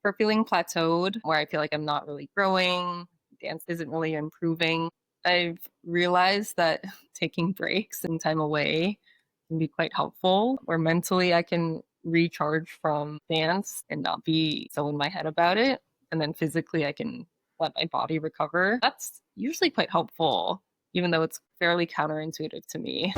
for feeling plateaued, where I feel like I'm not really growing, dance isn't really improving. I've realized that taking breaks and time away can be quite helpful, where mentally I can recharge from dance and not be so in my head about it. And then physically I can let my body recover. That's usually quite helpful, even though it's fairly counterintuitive to me.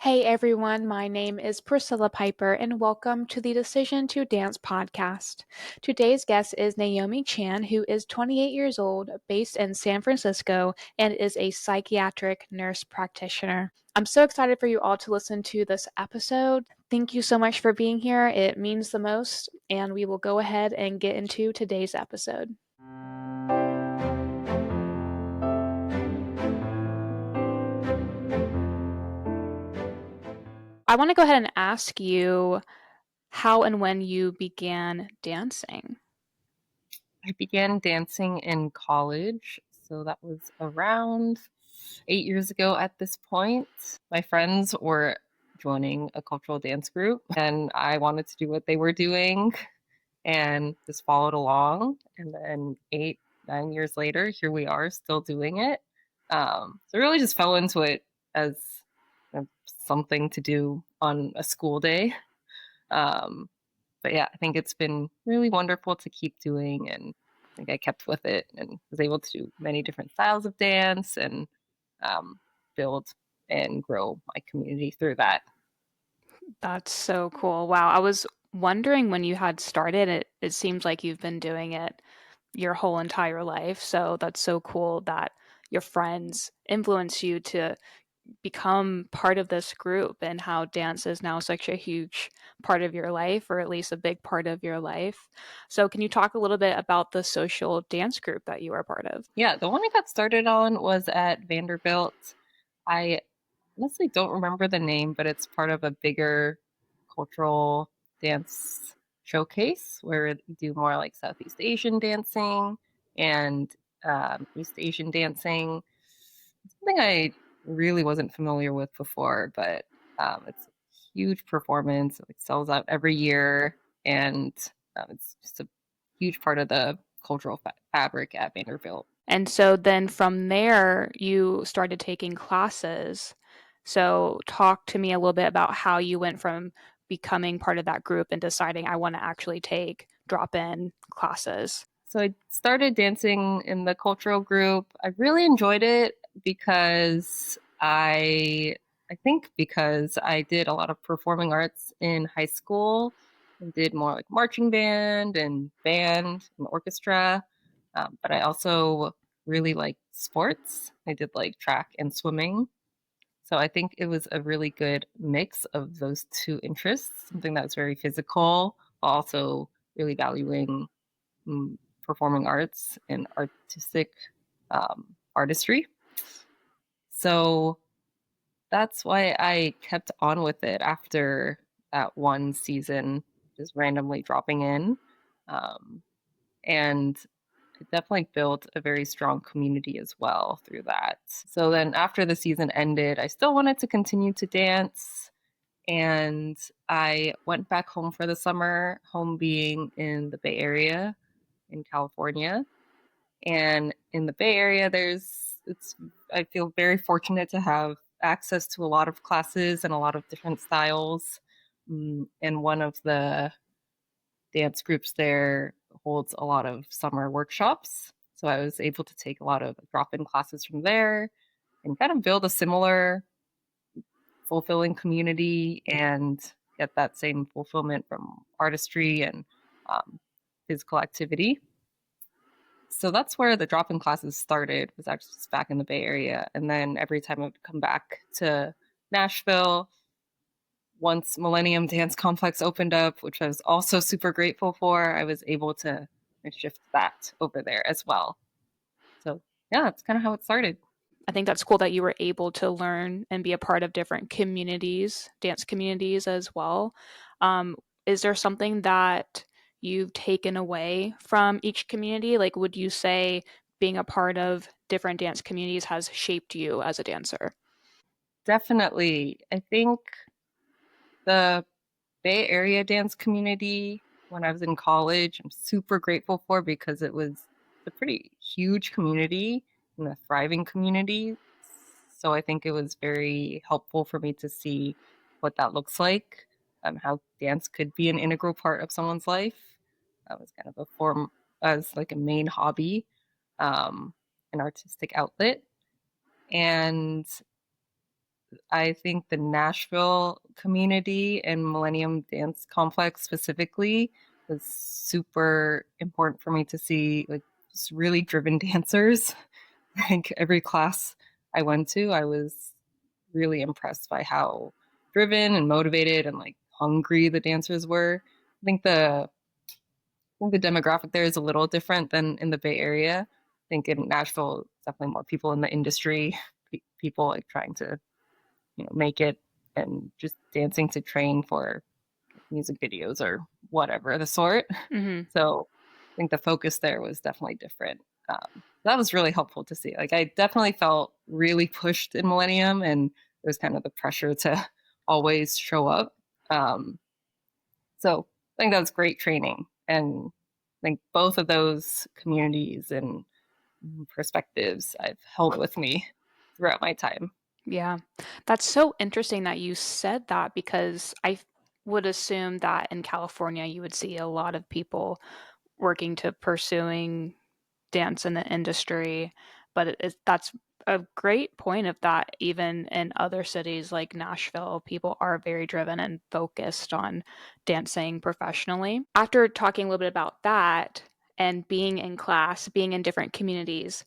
Hey everyone, my name is Priscilla Piper, and welcome to the Decision to Dance podcast. Today's guest is Naomi Chan, who is 28 years old, based in San Francisco, and is a psychiatric nurse practitioner. I'm so excited for you all to listen to this episode. Thank you so much for being here. It means the most, and we will go ahead and get into today's episode. I want to go ahead and ask you how and when you began dancing. I began dancing in college, so that was around 8 years ago at this point. My friends were joining a cultural dance group, and I wanted to do what they were doing and just followed along. And then 8, 9 years later, here we are still doing it. So I really just fell into it as something to do on a school day. Um, but yeah, I think it's been really wonderful to keep doing, and I think I kept with it and was able to do many different styles of dance and um, build and grow my community through that. That's so cool. Wow. I was wondering when you had started it seems like you've been doing it your whole entire life. So that's so cool that your friends influence you to become part of this group and how dance is now such a huge part of your life, or at least a big part of your life. So can you talk a little bit about the social dance group that you are part of? Yeah, the one I got started on was at Vanderbilt. I honestly don't remember the name, but it's part of a bigger cultural dance showcase where we do more like Southeast Asian dancing and East Asian dancing. Something I really wasn't familiar with before, but it's a huge performance. It like, sells out every year, and it's just a huge part of the cultural fabric at Vanderbilt. And so then from there, you started taking classes. So talk to me a little bit about how you went from becoming part of that group and deciding I want to actually take drop-in classes. So I started dancing in the cultural group. I really enjoyed it because I think because I did a lot of performing arts in high school and did more like marching band and orchestra. But I also really like sports. I did like track and swimming. So I think it was a really good mix of those two interests, something that was very physical, while also really valuing mm, performing arts and artistic artistry. So that's why I kept on with it after that one season, just randomly dropping in. Um, and it definitely built a very strong community as well through that. So then after the season ended, I still wanted to continue to dance. And I went back home for the summer, home being in the Bay Area in California. And in the Bay Area, I feel very fortunate to have access to a lot of classes and a lot of different styles. And one of the dance groups there holds a lot of summer workshops. So I was able to take a lot of drop in classes from there and kind of build a similar fulfilling community and get that same fulfillment from artistry and um, physical activity. So that's where the drop-in classes started, was actually just back in the Bay Area. And then every time I would come back to Nashville, once Millenium Dance Complex opened up, which I was also super grateful for, I was able to shift that over there as well. So yeah, that's kind of how it started. I think that's cool that you were able to learn and be a part of different communities, dance communities as well. Um, is there something that you've taken away from each community? Like, would you say being a part of different dance communities has shaped you as a dancer? definitely. I think the Bay Area dance community when I was in college, I'm super grateful for because it was a pretty huge community and a thriving community. So I think it was very helpful for me to see what that looks like, how dance could be an integral part of someone's life. That was kind of a form as like a main hobby, um, an artistic outlet. And I think the Nashville community and Millennium Dance Complex specifically was super important for me to see like just really driven dancers. I think every class I went to, I was really impressed by how driven and motivated and like hungry the dancers were. I think the demographic there is a little different than in the Bay Area. I think in Nashville, definitely more people in the industry, people like trying to make it and just dancing to train for music videos or whatever the sort. Hmm. So I think the focus there was definitely different. That was really helpful to see. Like I definitely felt really pushed in Millennium, and there was kind of the pressure to always show up. Um, so I think that was great training, and I think both of those communities and perspectives I've held with me throughout my time. Yeah. That's so interesting that you said that because would assume that in California you would see a lot of people working to pursuing dance in the industry, but that's a great point of that even in other cities like Nashville, people are very driven and focused on dancing professionally. After talking a little bit about that and being in class, being in different communities,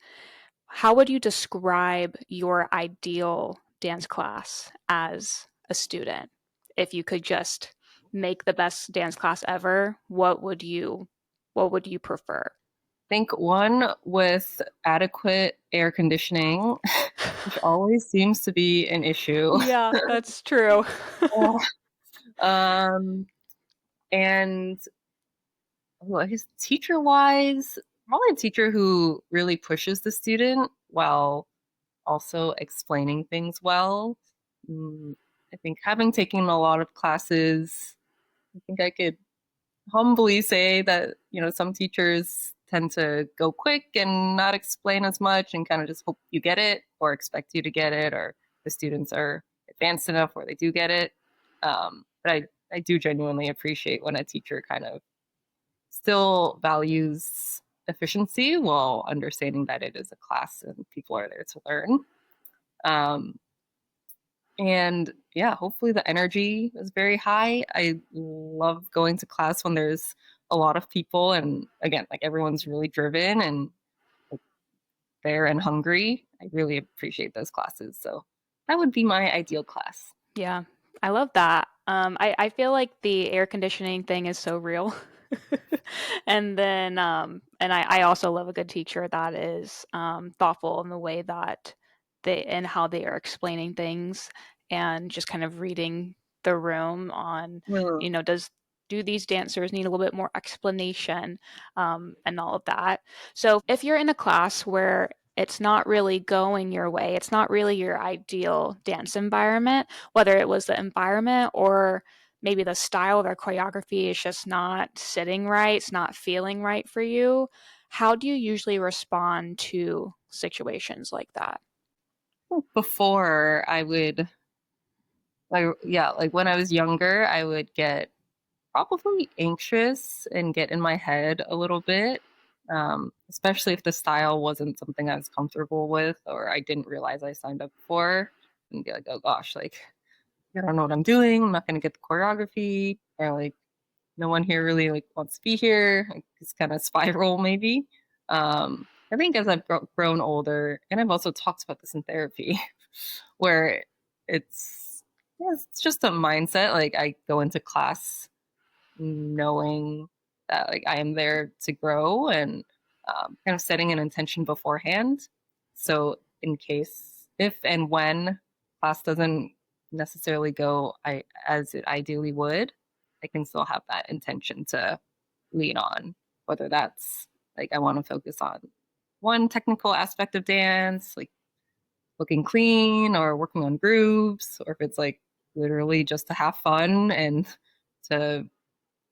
how would you describe your ideal dance class as a student? If you could just make the best dance class ever, what would you prefer? Think one with adequate air conditioning, which always seems to be an issue. Yeah, that's true. um, and well, I guess teacher wise, probably a teacher who really pushes the student while also explaining things well. Mm, I think having taken a lot of classes, I think I could humbly say that, some teachers tend to go quick and not explain as much and kind of just hope you get it or expect you to get it, or the students are advanced enough where they do get it. But I do genuinely appreciate when a teacher kind of still values efficiency while understanding that it is a class and people are there to learn. Um, and yeah, hopefully the energy is very high. I love going to class when there's a lot of people and again, like everyone's really driven and like, there and hungry. I really appreciate those classes. So that would be my ideal class. Yeah, I love that. I feel like the air conditioning thing is so real. And then, and I also love a good teacher that is thoughtful in the way that and how they are explaining things and just kind of reading the room on, Mm. do these dancers need a little bit more explanation, and all of that. So if you're in a class where it's not really going your way, it's not really your ideal dance environment, whether it was the environment or maybe the style of their choreography is just not sitting right, it's not feeling right for you. How do you usually respond to situations like that? Before I would like yeah, like when I was younger, I would get probably anxious and get in my head a little bit, especially if the style wasn't something I was comfortable with or I didn't realize I signed up for, and be like, oh gosh, like I don't know what I'm doing. I'm not going to get the choreography, or like no one here really like wants to be here. Like, it's kind of spiral maybe. I think as I've grown older, and I've also talked about this in therapy, where it's it's just a mindset. Like I go into class knowing that like I am there to grow and kind of setting an intention beforehand. So in case if and when class doesn't necessarily go as it ideally would, I can still have that intention to lean on, whether that's like I want to focus on one technical aspect of dance, like looking clean or working on groups, or if it's like literally just to have fun and to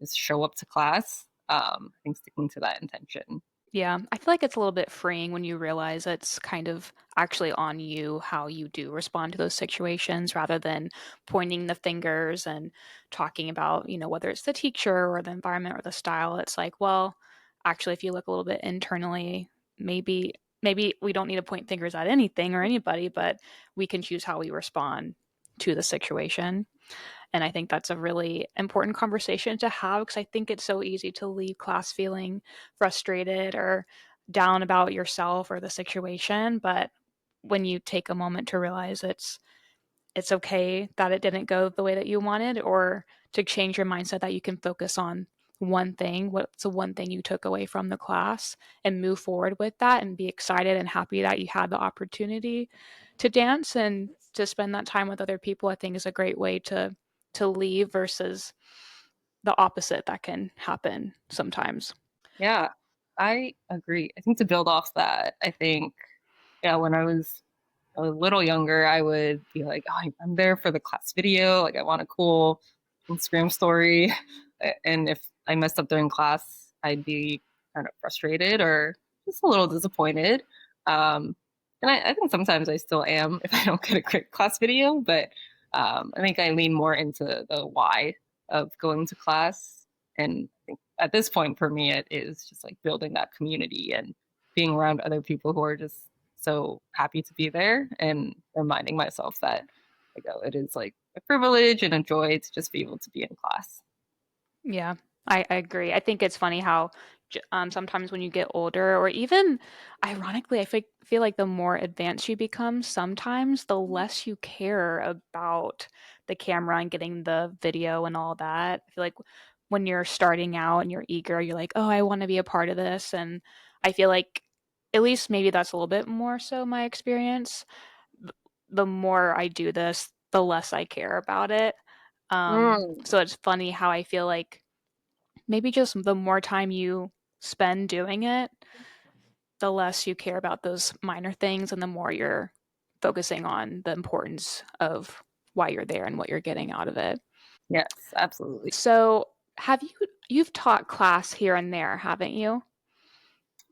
just show up to class. I think sticking to that intention. Yeah, I feel like it's a little bit freeing when you realize it's kind of actually on you how you do respond to those situations rather than pointing the fingers and talking about, whether it's the teacher or the environment or the style. It's like, well, actually, if you look a little bit internally, maybe we don't need to point fingers at anything or anybody, but we can choose how we respond to the situation. And I think that's a really important conversation to have because I think it's so easy to leave class feeling frustrated or down about yourself or the situation. But when you take a moment to realize it's okay that it didn't go the way that you wanted, or to change your mindset that you can focus on one thing, what's the one thing you took away from the class, and move forward with that and be excited and happy that you had the opportunity to dance and to spend that time with other people, I think is a great way to leave versus the opposite that can happen sometimes. Yeah, I agree. I think to build off that, I think, yeah, when I was a little younger, I would be like, oh, I'm there for the class video. Like, I want a cool Instagram story. And if I messed up during class, I'd be kind of frustrated or just a little disappointed. Um, and I think sometimes I still am if I don't get a great class video, but I think I lean more into the why of going to class. And I think at this point for me, it is just like building that community and being around other people who are just so happy to be there and reminding myself that like, oh, it is like a privilege and a joy to just be able to be in class. Yeah, I agree. I think it's funny how sometimes when you get older, or even ironically, feel like the more advanced you become, sometimes the less you care about the camera and getting the video and all that. I feel like when you're starting out and you're eager, you're like, oh, I want to be a part of this. And I feel like, at least maybe that's a little bit more so my experience. The more I do this, the less I care about it. Mm, So it's funny how I feel like maybe just the more time you spend doing it, the less you care about those minor things and the more you're focusing on the importance of why you're there and what you're getting out of it. yes, absolutely. So, have you've taught class here and there, haven't you?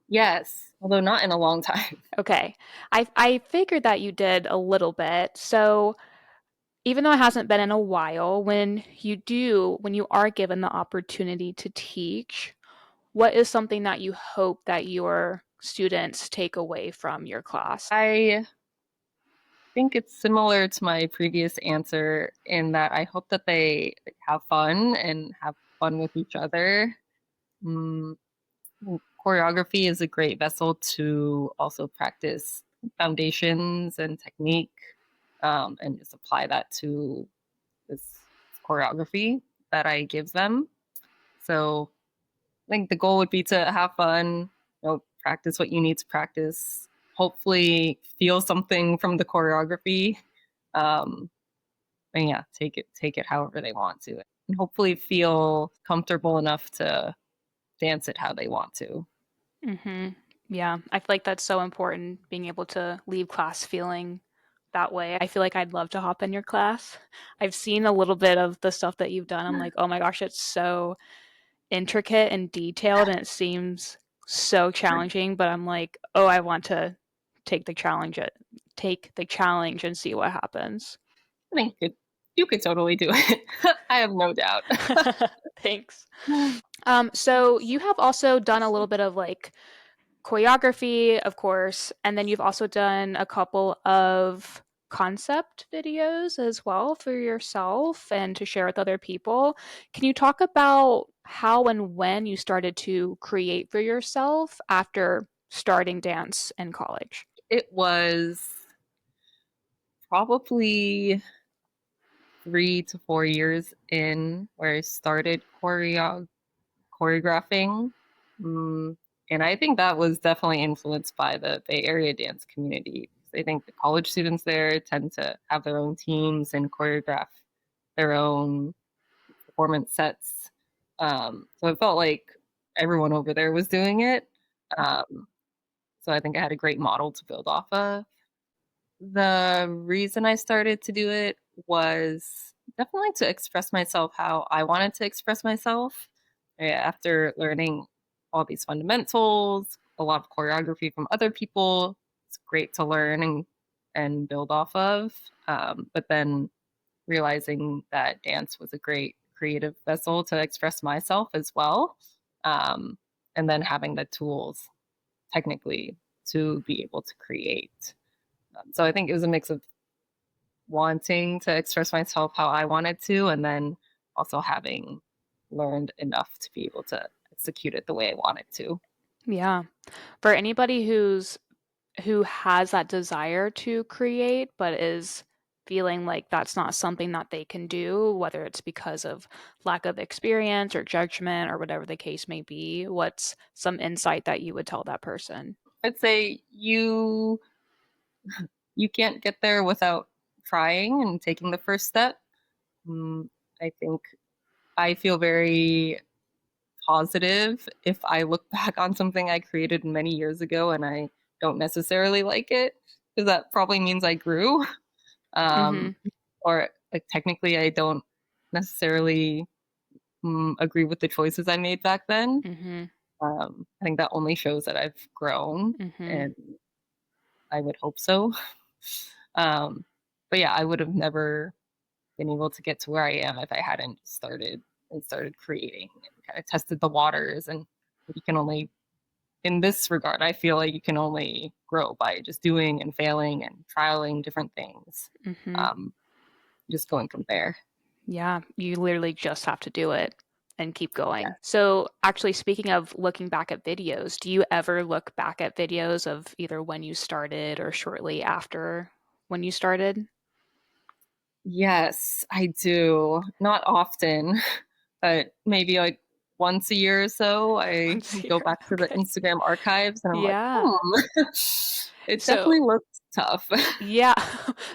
Yes, although not in a long time. Okay. I figured that you did a little bit. So, even though it hasn't been in a while, when you are given the opportunity to teach, what is something that you hope that your students take away from your class? I think it's similar to my previous answer in that I hope that they have fun and have fun with each other. Mm, choreography is a great vessel to also practice foundations and technique, and just apply that to this choreography that I give them. So I think the goal would be to have fun, practice what you need to practice, hopefully feel something from the choreography. Um, and yeah, take it however they want to. And hopefully feel comfortable enough to dance it how they want to. Mhm. Yeah, I feel like that's so important, being able to leave class feeling that way. I feel like I'd love to hop in your class. I've seen a little bit of the stuff that you've done. I'm like, "Oh my gosh, it's so intricate and detailed, and it seems so challenging," but I'm like, "Oh, I want to take the challenge it take the challenge and see what happens." I think you could totally do it. I have no doubt. Thanks. So you have also done a little bit of like choreography, of course, and then you've also done a couple of concept videos as well for yourself and to share with other people. Can you talk about how and when you started to create for yourself after starting dance in college? It was probably 3 to 4 years in where I started choreographing. Mm, and I think that was definitely influenced by the Bay Area dance community. I think the college students there tend to have their own teams and choreograph their own performance sets. So it felt like everyone over there was doing it. So I think I had a great model to build off of. The reason I started to do it was definitely to express myself how I wanted to express myself. After learning all these fundamentals, a lot of choreography from other people, it's great to learn and build off of. But then realizing that dance was a great creative vessel to express myself as well. Um, and then having the tools technically to be able to create. So I think it was a mix of wanting to express myself how I wanted to, and then also having learned enough to be able to execute it the way I wanted to. Yeah. For anybody who has that desire to create but is feeling like that's not something that they can do, whether it's because of lack of experience or judgment or whatever the case may be, what's some insight that you would tell that person? I'd say you can't get there without trying and taking the first step. Mm, I think I feel very positive if I look back on something I created many years ago and I don't necessarily like it, because that probably means I grew. Um, Mhm. or like technically, I don't necessarily agree with the choices I made back then. Mhm. I think that only shows that I've grown, Mhm. and I would hope so. Um, but yeah, I would have never been able to get to where I am if I hadn't started creating and kind of tested the waters. And you can only, in this regard, I feel like you can only grow by just doing and failing and trialing different things. Mhm. Um, just going from there. Yeah, you literally just have to do it and keep going. Yes. So, actually, speaking of looking back at videos, do you ever look back at videos of either when you started or shortly after when you started? Yes, I do. Not often, but maybe like once a year or so, I Once a go year. back to the Okay. Instagram archives and I'm like, Yeah. it So, definitely looks tough. yeah.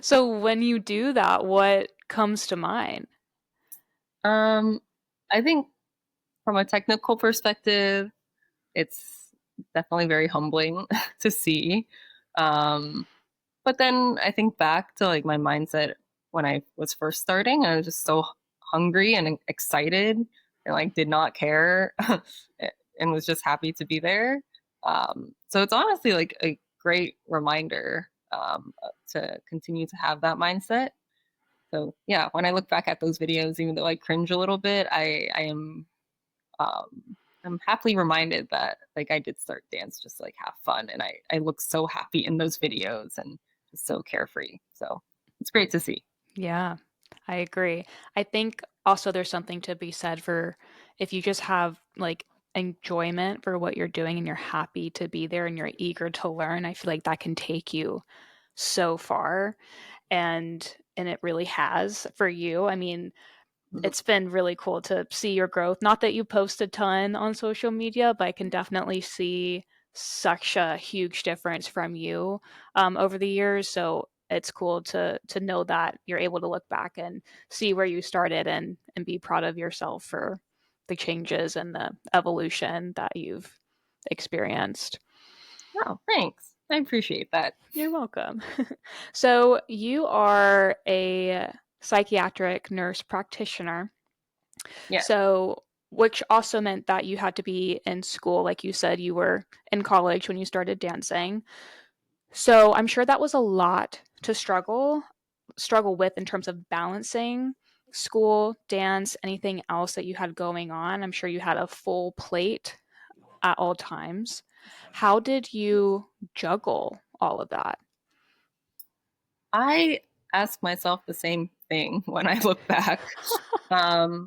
So, when you do that, what comes to mind? Um, I think from a technical perspective, it's definitely very humbling to see. Um, but then I think back to like my mindset when I was first starting, I was just so hungry and excited and like did not care and was just happy to be there. So it's honestly like a great reminder to continue to have that mindset. So yeah, when I look back at those videos, even though I cringe a little bit, I am I'm happily reminded that like I did start dance just to, like have fun, and I look so happy in those videos and just so carefree. So it's great to see. Yeah, I agree. I think also there's something to be said for if you just have like enjoyment for what you're doing and you're happy to be there and you're eager to learn, I feel like that can take you so far and it really has for you. I mean, Mhm. it's been really cool to see your growth. Not that you post a ton on social media, but I can definitely see such a huge difference from you over the years. So it's cool to know that you're able to look back and see where you started and be proud of yourself for the changes and the evolution that you've experienced. Oh, thanks. I appreciate that. You're welcome. So you are a psychiatric nurse practitioner. Yeah. So, which also meant that you had to be in school. Like you said, you were in college when you started dancing. So, I'm sure that was a lot to struggle with in terms of balancing school, dance, anything else that you had going on. I'm sure you had a full plate at all times. How did you juggle all of that? I ask myself the same thing when I look back. I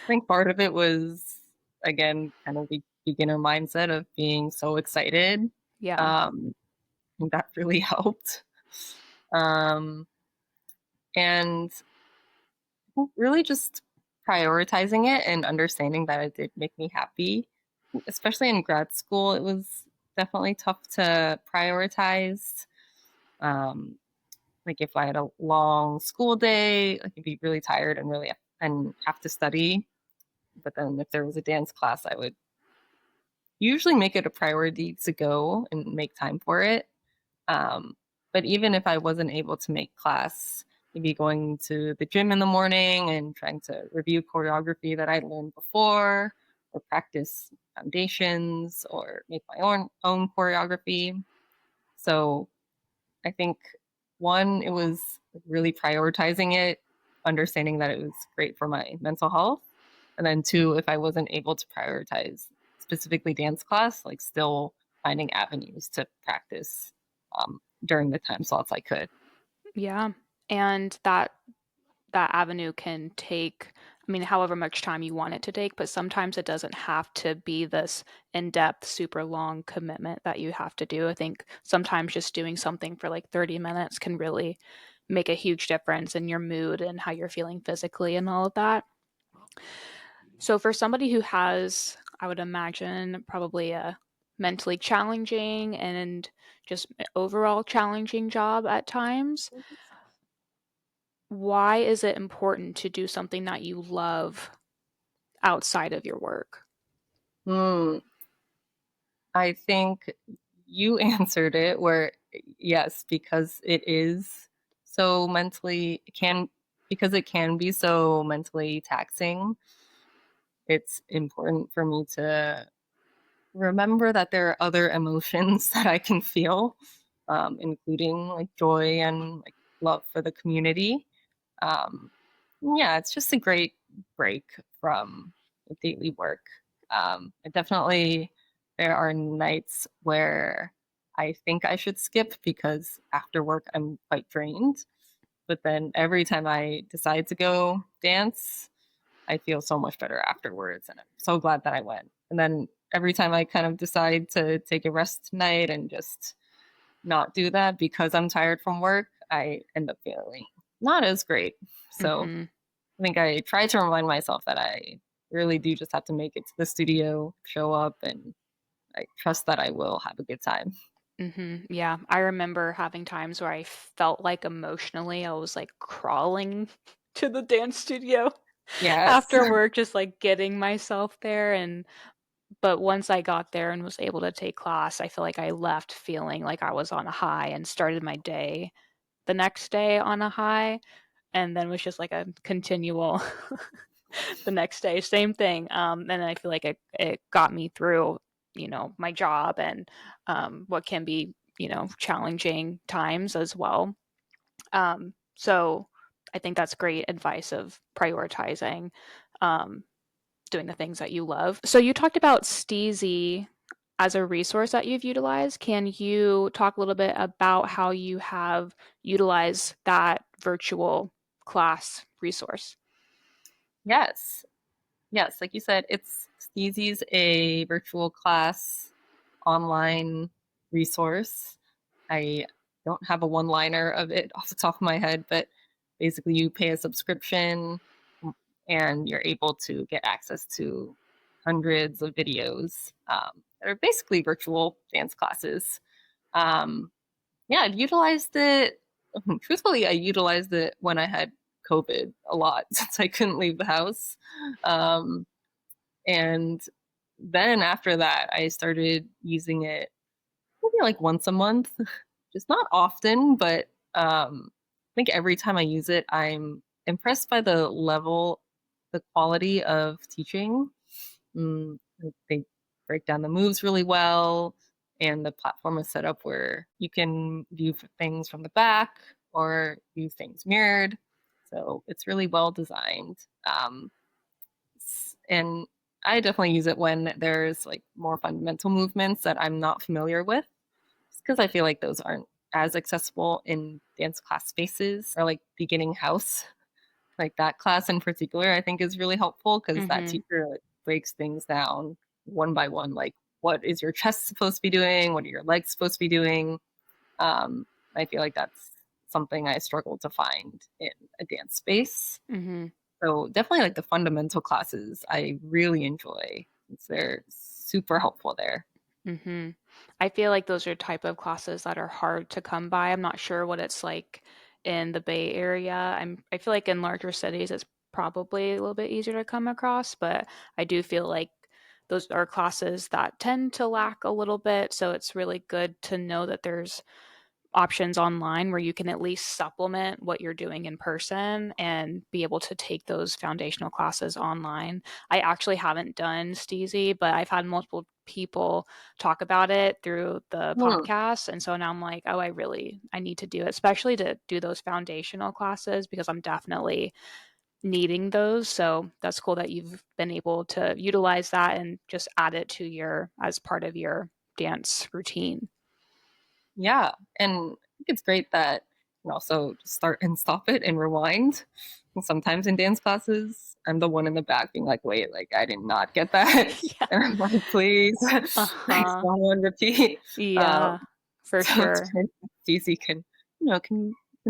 think part of it was again kind of the beginner mindset of being so excited. Yeah. I think that really helped. Um, and really just prioritizing it and understanding that it did make me happy, especially in grad school. It was definitely tough to prioritize. Um, like if I had a long school day, I could be really tired and really and have to study. But then if there was a dance class, I would usually make it a priority to go and make time for it. Um, But even if I wasn't able to make class, maybe going to the gym in the morning and trying to review choreography that I learned before, or practice foundations, or make my own choreography. So I think one, it was really prioritizing it, understanding that it was great for my mental health. And then two, if I wasn't able to prioritize specifically dance class, like still finding avenues to practice during the time slots I could. Yeah. And that avenue can take, I mean, however much time you want it to take, but sometimes it doesn't have to be this in-depth, super long commitment that you have to do. I think sometimes just doing something for like 30 minutes can really make a huge difference in your mood and how you're feeling physically and all of that. So for somebody who has, I would imagine, probably a mentally challenging and just overall challenging job at times, why is it important to do something that you love outside of your work? Hmm. I think you answered it where yes, because it is so mentally it can because it can be so mentally taxing, it's important for me to remember that there are other emotions that I can feel, including like joy and like love for the community. Um, yeah, it's just a great break from daily work. I definitely, there are nights where I think I should skip because after work I'm quite drained. But then every time I decide to go dance, I feel so much better afterwards. And I'm so glad that I went. And then every time I kind of decide to take a rest tonight and just not do that because I'm tired from work, I end up feeling not as great. So Mm-hmm. I think I try to remind myself that I really do just have to make it to the studio, show up, and I trust that I will have a good time. Mm-hmm. Yeah. I remember having times where I felt like emotionally I was like crawling to the dance studio Yes. after work, just like getting myself there. And but once I got there and was able to take class, I feel like I left feeling like I was on a high and started my day the next day on a high, and then was just like a continual the next day, same thing. And then I feel like it got me through, my job and what can be, challenging times as well. So I think that's great advice of prioritizing, um, doing the things that you love. So you talked about Steezy as a resource that you've utilized. Can you talk a little bit about how you have utilized that virtual class resource? Yes. Yes. Like you said, it's Steezy's a virtual class online resource. I don't have a one liner of it off the top of my head, but basically, you pay a subscription and you're able to get access to hundreds of videos that are basically virtual dance classes. Um, yeah, I've utilized it. Truthfully, I utilized it when I had COVID a lot since I couldn't leave the house. Um, and then after that, I started using it maybe like once a month, just not often, but I think every time I use it, I'm impressed by the level, the quality of teaching. They break down the moves really well, and the platform is set up where you can view things from the back or view things mirrored. So it's really well designed. And I definitely use it when there's like more fundamental movements that I'm not familiar with because I feel like those aren't as accessible in dance class spaces or like beginning house. Like that class in particular, I think is really helpful because that Mm-hmm. teacher like, breaks things down one by one. Like, what is your chest supposed to be doing? What are your legs supposed to be doing? I feel like that's something I struggle to find in a dance space. Mm-hmm. So definitely like the fundamental classes, I really enjoy since they're super helpful there. Mm-hmm. I feel like those are type of classes that are hard to come by. I'm not sure what it's like in the Bay Area. I feel like in larger cities it's probably a little bit easier to come across, but I do feel like those are classes that tend to lack a little bit. So it's really good to know that there's options online where you can at least supplement what you're doing in person and be able to take those foundational classes online. I actually haven't done Steezy, but I've had multiple people talk about it through the Hmm. podcast. And so now I'm like, oh, I need to do it, especially to do those foundational classes because I'm definitely needing those. So that's cool that you've been able to utilize that and just add it to your as part of your dance routine. Yeah. And I think it's great that you can also start and stop it and rewind. And sometimes in dance classes, I'm the one in the back being like, wait, like I did not get that. Yeah. And I'm like, please, next Uh-huh. one, repeat. Yeah, for So it's sure. great that Daisy can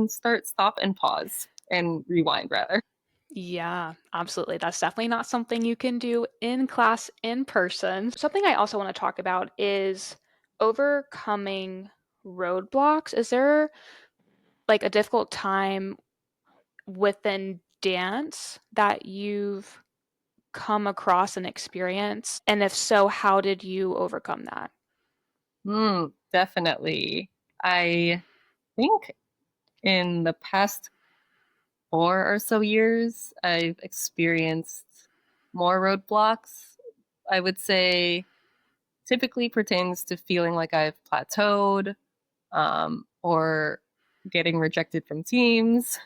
start, stop, and pause and rewind rather. Yeah, absolutely. That's definitely not something you can do in class in person. Something I also want to talk about is overcoming roadblocks. Is there like a difficult time within dance that you've come across and experienced? And if so, how did you overcome that? Definitely. I think in the past 4 or so years, I've experienced more roadblocks. I would say typically pertains to feeling like I've plateaued, or getting rejected from teams.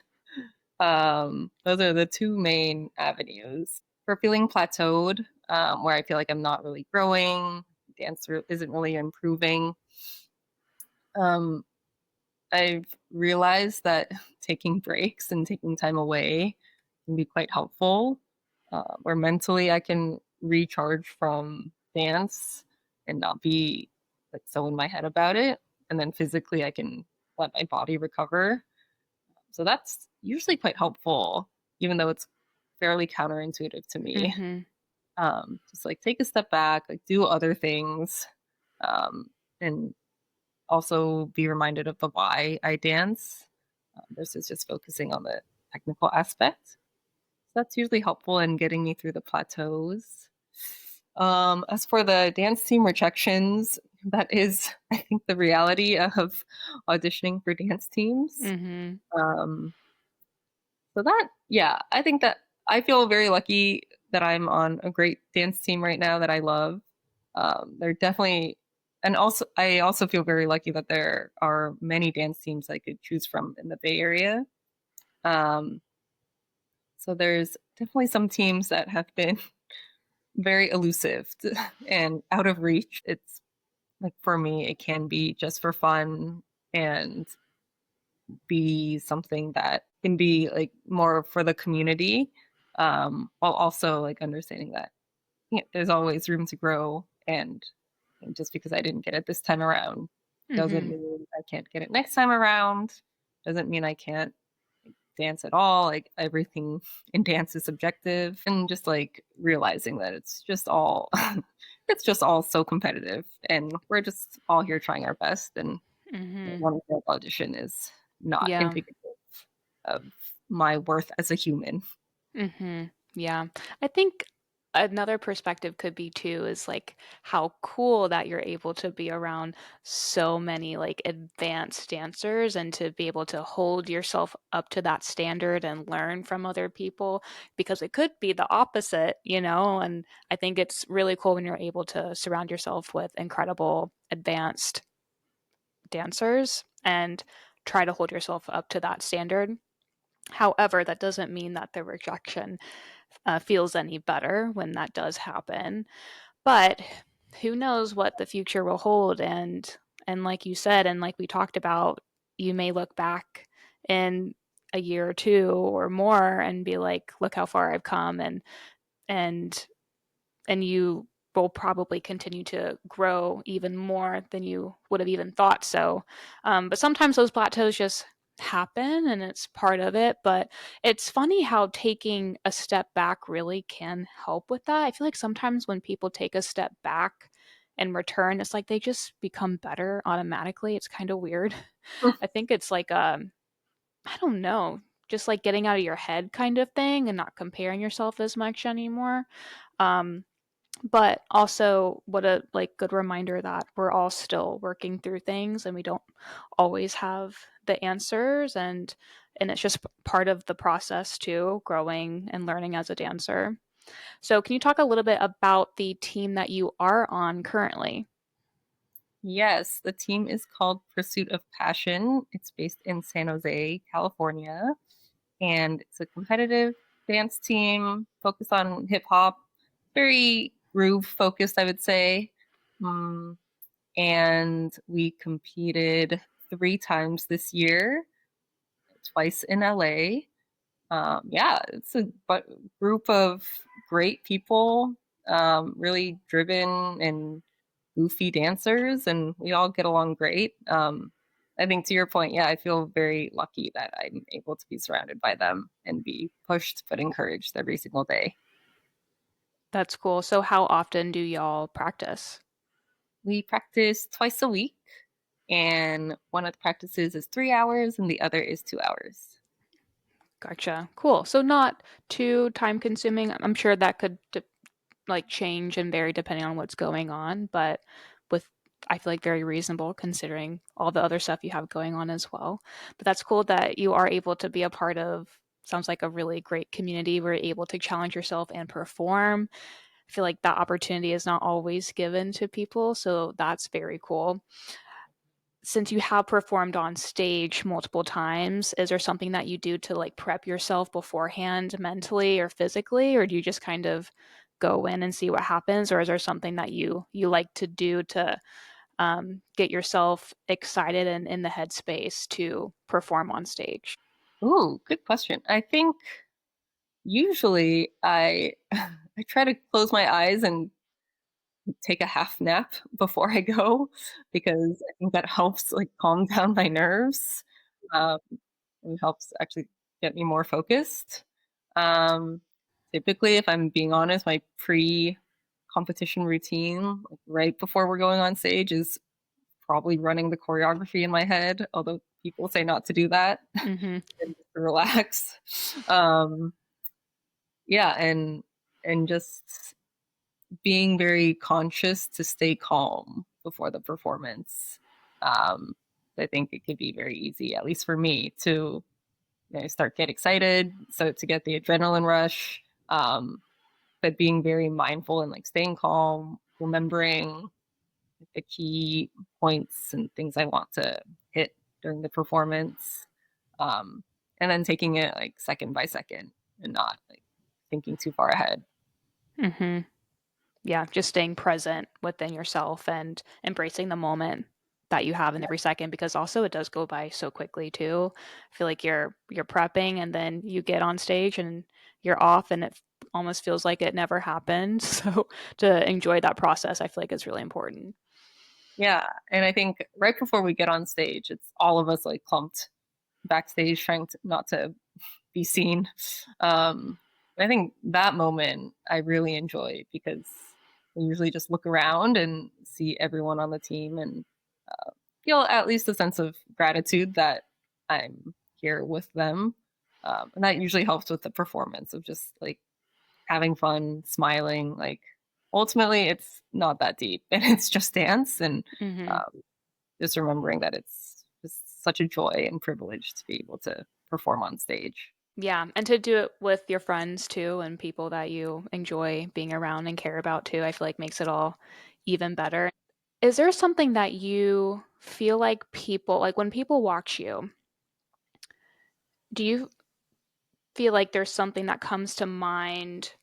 Those are the two main avenues for feeling plateaued, where I feel like I'm not really growing, dance isn't really improving. Um, I've realized that taking breaks and taking time away can be quite helpful, where mentally I can recharge from dance and not be like so in my head about it. And then physically I can let my body recover. So that's usually quite helpful, even though it's fairly counterintuitive to me. Mhm. Just like take a step back, like do other things, and also be reminded of the why I dance, versus just focusing on the technical aspect. So that's usually helpful in getting me through the plateaus. As for the dance team rejections, that is, I think, the reality of auditioning for dance teams. Mhm. Um, so that, yeah, I think that I feel very lucky that I'm on a great dance team right now that I love. They're definitely, and also I also feel very lucky that there are many dance teams I could choose from in the Bay Area. Um, so there's definitely some teams that have been very elusive and out of reach. It's like for me, it can be just for fun and be something that can be like more for the community, while also like understanding that there's always room to grow, and just because I didn't get it this time around doesn't Mhm. mean I can't get it next time around, doesn't mean I can't dance at all. Like everything in dance is subjective, and just like realizing that it's just all it's just all so competitive, and we're just all here trying our best, and Mhm. one failed audition is not Yeah. indicative of my worth as a human. Yeah. I think another perspective could be too is like how cool that you're able to be around so many like advanced dancers and to be able to hold yourself up to that standard and learn from other people because it could be the opposite, you know? And I think it's really cool when you're able to surround yourself with incredible advanced dancers and try to hold yourself up to that standard. However, that doesn't mean that the rejection feels any better when that does happen. But who knows what the future will hold? And like you said, and like we talked about, you may look back in a year or two or more and be like, "Look how far I've come," and and you will probably continue to grow even more than you would have even thought so. But sometimes those plateaus just happen and it's part of it. But it's funny how taking a step back really can help with that. I feel like sometimes when people take a step back and return, it's like they just become better automatically. It's kind of weird. I think it's like, I don't know, just like getting out of your head kind of thing and not comparing yourself as much anymore. Um, But also what a like good reminder that we're all still working through things and we don't always have the answers, and it's just part of the process too, growing and learning as a dancer. So can you talk a little bit about the team that you are on currently? Yes, the team is called Pursuit of Passion. It's based in San Jose, California, and it's a competitive dance team focused on hip hop, very groove focused, I would say. Mm, and we competed 3 times this year, twice in LA. Yeah, it's a group of great people, really driven and goofy dancers, and we all get along great. I think to your point, yeah, I feel very lucky that I'm able to be surrounded by them and be pushed but encouraged every single day. That's cool. So how often do y'all practice? We practice twice a week, and one of the practices is 3 hours, and the other is 2 hours. Gotcha. Cool. So not too time consuming. I'm sure that could like change and vary depending on what's going on, but with I feel like very reasonable considering all the other stuff you have going on as well. But that's cool that you are able to be a part of sounds like a really great community where you're able to challenge yourself and perform. I feel like that opportunity is not always given to people, so that's very cool. Since you have performed on stage multiple times, is there something that you do to like prep yourself beforehand mentally or physically, or do you just kind of go in and see what happens, or is there something that you like to do to get yourself excited and in the headspace to perform on stage? Ooh, good question. I think usually I I try to close my eyes and take a half nap before I go because I think that helps like calm down my nerves. Um, and helps actually get me more focused. Um, Typically, if I'm being honest, my pre-competition routine, like right before we're going on stage, is probably running the choreography in my head. Although people say not to do that, Mm-hmm. and just to relax. Um, yeah, and just being very conscious to stay calm before the performance. Um, I think it could be very easy, at least for me, to start get excited, so to get the adrenaline rush. But being very mindful and like staying calm, remembering the key points and things I want to hit during the performance, um, and then taking it like second by second and not like thinking too far ahead. Mm-hmm. Yeah, just staying present within yourself and embracing the moment that you have in every second, because also it does go by so quickly too. I feel like you're prepping and then you get on stage and you're off and it almost feels like it never happened. So to enjoy that process, I feel like it's really important. Yeah, and I think right before we get on stage, it's all of us like clumped backstage, trying to not to be seen. Um, I think that moment I really enjoy because we usually just look around and see everyone on the team and feel at least a sense of gratitude that I'm here with them. And that usually helps with the performance of just like having fun, smiling. Like ultimately, it's not that deep and it's just dance. And Hmm. um, just remembering that it's just such a joy and privilege to be able to perform on stage. Yeah, and to do it with your friends too and people that you enjoy being around and care about too, I feel like makes it all even better. Is there something that you feel like people, like when people watch you, do you feel like there's something that comes to mind,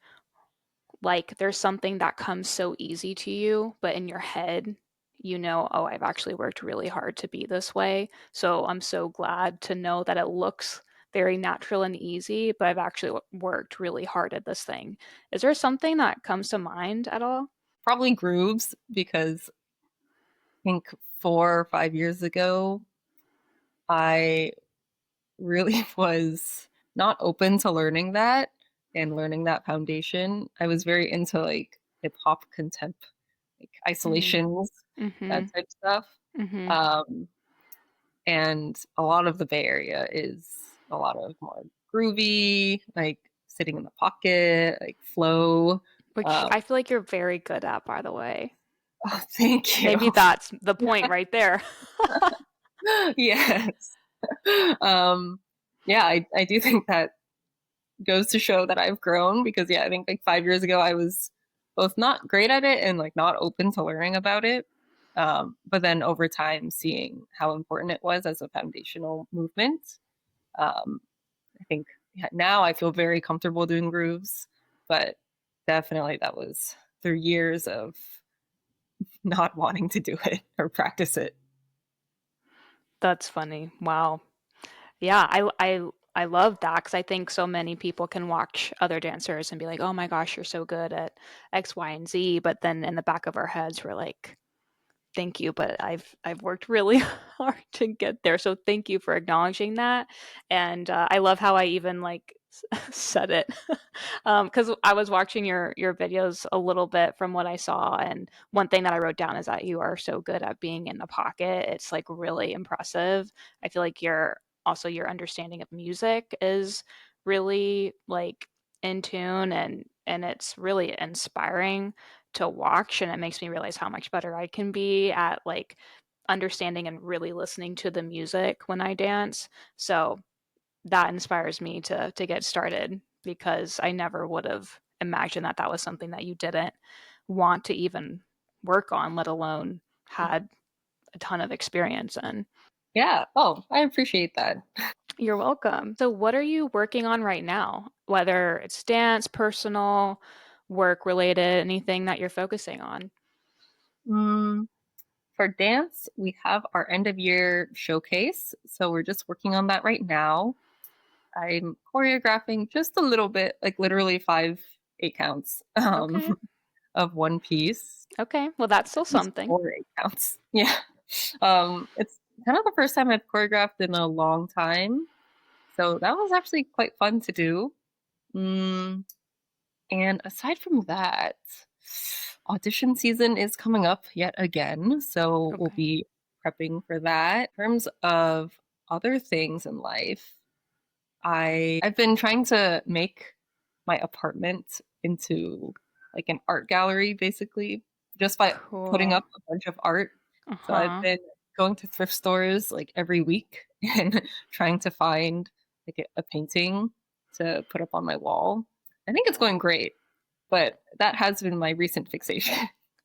like there's something that comes so easy to you, but in your head, you know, oh, I've actually worked really hard to be this way. So I'm so glad to know that it looks very natural and easy, but I've actually worked really hard at this thing. Is there something that comes to mind at all? Probably grooves because I think 4 or 5 years ago, I really was not open to learning that and learning that foundation. I was very into like hip hop contemp, like Mm-hmm. isolations, that Mm-hmm. type of stuff. Mm-hmm. Um, and a lot of the Bay Area is a lot of more groovy, like sitting in the pocket, like flow. Which I feel like you're very good at, by the way. Oh, thank you. Maybe that's the point right there. Yes. Um, yeah, I do think that goes to show that I've grown because yeah, I think like 5 years ago I was both not great at it and like not open to learning about it. But then over time, seeing how important it was as a foundational movement, um, I think yeah, now I feel very comfortable doing grooves, but definitely that was through years of not wanting to do it or practice it. That's funny. Wow. Yeah, I love that because I think so many people can watch other dancers and be like, "Oh my gosh, you're so good at X, Y, and Z," but then in the back of our heads, we're like, "Thank you, but I've worked really hard to get there." So thank you for acknowledging that, and I love how I even like said it because I was watching your videos a little bit from what I saw, and one thing that I wrote down is that you are so good at being in the pocket. It's like really impressive. I feel like your understanding of music is really like in tune, and it's really inspiring to watch, and it makes me realize how much better I can be at like understanding and really listening to the music when I dance. So that inspires me to get started because I never would have imagined that that was something that you didn't want to even work on, let alone had a ton of experience in. Yeah. Oh, I appreciate that. You're welcome. So, what are you working on right now? Whether it's dance, personal, work related, anything that you're focusing on? Mm, for dance, we have our end of year showcase. So we're just working on that right now. I'm choreographing just a little bit, like literally 5 8 counts Okay. of one piece. Okay. Well, that's still At least something. 4 8 counts. Yeah. It's kind of the first time I've choreographed in a long time. So that was actually quite fun to do. Mm, and aside from that, audition season is coming up yet again. So we'll Okay. be prepping for that. In terms of other things in life, I've been trying to make my apartment into like an art gallery basically just by putting Cool. up a bunch of art. So I've Uh-huh. been going to thrift stores like every week and trying to find like a painting to put up on my wall. I think it's going great, but that has been my recent fixation.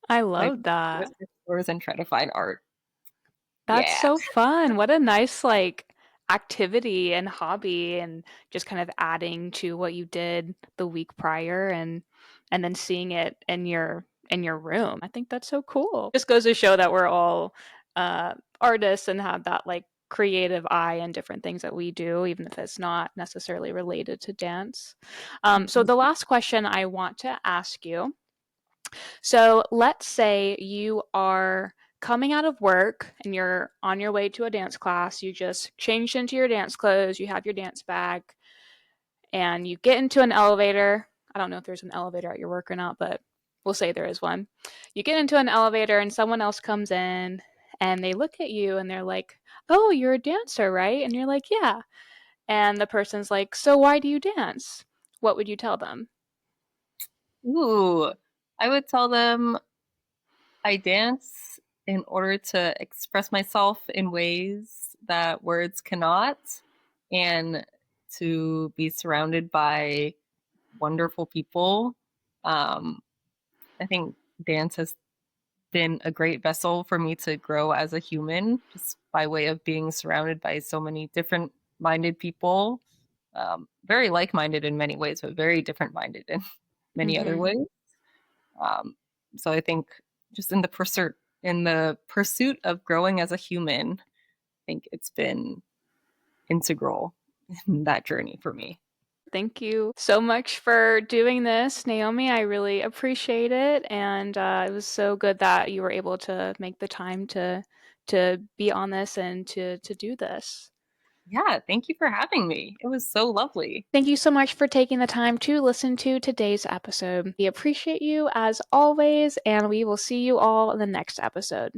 I Like love go to that. thrift stores and try to find art. That's Yeah. so fun. What a nice like activity and hobby and just kind of adding to what you did the week prior and then seeing it in your room. I think that's so cool. Just goes to show that we're all artists and have that like creative eye and different things that we do, even if it's not necessarily related to dance. So the last question I want to ask you, so let's say you are coming out of work and you're on your way to a dance class. You just changed into your dance clothes, you have your dance bag, and you get into an elevator. I don't know if there's an elevator at your work or not, but we'll say there is one. You get into an elevator and someone else comes in and they look at you and they're like, "Oh, you're a dancer, right?" And you're like, "Yeah." And the person's like, "So why do you dance?" What would you tell them? Ooh, I would tell them I dance in order to express myself in ways that words cannot and to be surrounded by wonderful people. Um, I think dance has been a great vessel for me to grow as a human, just by way of being surrounded by so many different minded people, very like minded in many ways, but very different minded in many other Mhm. ways. Um, so I think just in the pursuit of growing as a human, I think it's been integral in that journey for me. Thank you so much for doing this, Naomi. I really appreciate it, and it was so good that you were able to make the time to be on this and to do this. Yeah, thank you for having me. It was so lovely. Thank you so much for taking the time to listen to today's episode. We appreciate you as always, and we will see you all in the next episode.